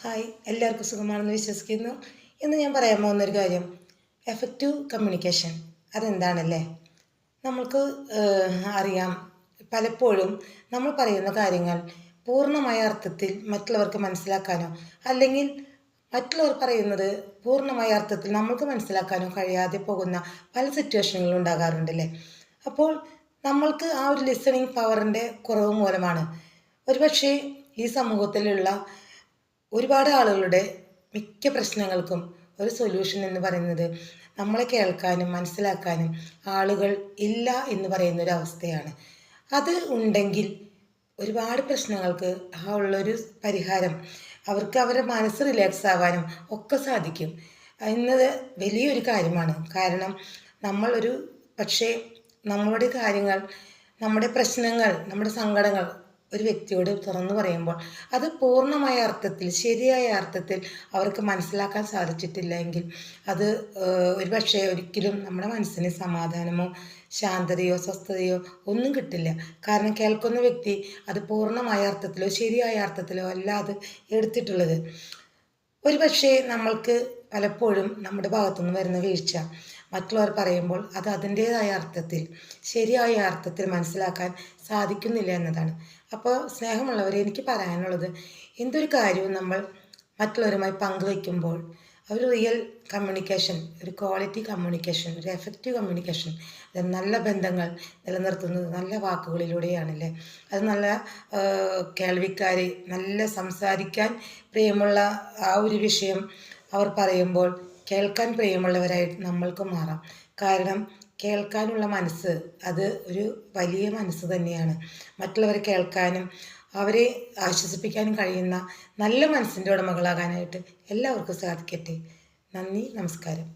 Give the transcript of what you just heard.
Hi, എല്ലാവർക്കും സുഖമാണെന്ന് വിശ്വസിക്കുന്നു. ഇന്ന് ഞാൻ പറയാൻ പോകുന്നൊരു കാര്യം എഫക്റ്റീവ് കമ്മ്യൂണിക്കേഷൻ. അതെന്താണല്ലേ? നമ്മൾക്ക് അറിയാം, പലപ്പോഴും നമ്മൾ പറയുന്ന കാര്യങ്ങൾ പൂർണ്ണമായ അർത്ഥത്തിൽ മറ്റുള്ളവർക്ക് മനസ്സിലാക്കാനോ അല്ലെങ്കിൽ മറ്റുള്ളവർ പറയുന്നത് പൂർണ്ണമായ അർത്ഥത്തിൽ നമ്മൾക്ക് മനസ്സിലാക്കാനോ കഴിയാതെ പോകുന്ന പല സിറ്റുവേഷനുകളും ഉണ്ടാകാറുണ്ടല്ലേ. അപ്പോൾ നമ്മൾക്ക് ആ ഒരു ലിസണിങ് പവറിൻ്റെ കുറവ് മൂലമാണ് ഒരുപക്ഷെ ഈ സമൂഹത്തിലുള്ള ഒരുപാട് ആളുകളുടെ മിക്ക പ്രശ്നങ്ങൾക്കും ഒരു സൊല്യൂഷൻ എന്ന് പറയുന്നത് നമ്മളെ കേൾക്കാനും മനസ്സിലാക്കാനും ആളുകൾ ഇല്ല എന്ന് പറയുന്ന ഒരു അവസ്ഥയാണ്. അത് ഉണ്ടെങ്കിൽ ഒരുപാട് പ്രശ്നങ്ങൾക്ക് ആ ഉള്ളൊരു പരിഹാരം അവർക്ക് അവരുടെ മനസ്സ് റിലാക്സ് ആവാനും ഒക്കെ സാധിക്കും എന്നത് വലിയൊരു കാര്യമാണ്. കാരണം നമ്മളൊരു പക്ഷേ നമ്മളുടെ കാര്യങ്ങൾ, നമ്മുടെ പ്രശ്നങ്ങൾ, നമ്മുടെ സങ്കടങ്ങൾ ഒരു വ്യക്തിയോട് തുറന്നു പറയുമ്പോൾ അത് പൂർണ്ണമായ അർത്ഥത്തിൽ, ശരിയായ അർത്ഥത്തിൽ അവർക്ക് മനസ്സിലാക്കാൻ സാധിച്ചിട്ടില്ല എങ്കിൽ അത് ഒരുപക്ഷെ ഒരിക്കലും നമ്മുടെ മനസ്സിന് സമാധാനമോ ശാന്തതയോ സ്വസ്ഥതയോ ഒന്നും കിട്ടില്ല. കാരണം കേൾക്കുന്ന വ്യക്തി അത് പൂർണ്ണമായ അർത്ഥത്തിലോ ശരിയായ അർത്ഥത്തിലോ അല്ല അത് എടുത്തിട്ടുള്ളത്. ഒരുപക്ഷെ നമ്മൾക്ക് പലപ്പോഴും നമ്മുടെ ഭാഗത്തുനിന്ന് വരുന്ന വീഴ്ച മറ്റുള്ളവർ പറയുമ്പോൾ അത് അതിൻ്റേതായ അർത്ഥത്തിൽ, ശരിയായ അർത്ഥത്തിൽ മനസ്സിലാക്കാൻ സാധിക്കുന്നില്ല എന്നതാണ്. അപ്പോൾ സ്നേഹമുള്ളവരെ, എനിക്ക് പറയാനുള്ളത്, എന്തൊരു കാര്യവും നമ്മൾ മറ്റുള്ളവരുമായി പങ്കുവയ്ക്കുമ്പോൾ ഒരു റിയൽ കമ്മ്യൂണിക്കേഷൻ, ഒരു ക്വാളിറ്റി കമ്മ്യൂണിക്കേഷൻ, ഒരു എഫക്റ്റീവ് കമ്മ്യൂണിക്കേഷൻ, അത് നല്ല ബന്ധങ്ങൾ നിലനിർത്തുന്നത് നല്ല വാക്കുകളിലൂടെയാണല്ലേ. അത് നല്ല കേൾവിക്കാർ, നല്ല സംസാരിക്കാൻ പ്രിയമുള്ള ആ ഒരു വിഷയം അവർ പറയുമ്പോൾ കേൾക്കാൻ പ്രിയമുള്ളവരായി നമ്മൾക്ക് മാറാം. കാരണം കേൾക്കാനുള്ള മനസ്സ് അത് ഒരു വലിയ മനസ്സ് തന്നെയാണ്. മറ്റുള്ളവരെ കേൾക്കാനും അവരെ ആശ്വസിപ്പിക്കാനും കഴിയുന്ന നല്ല മനസ്സിൻ്റെ ഉടമകളാകാനായിട്ട് എല്ലാവർക്കും സാധിക്കട്ടെ. നന്ദി, നമസ്കാരം.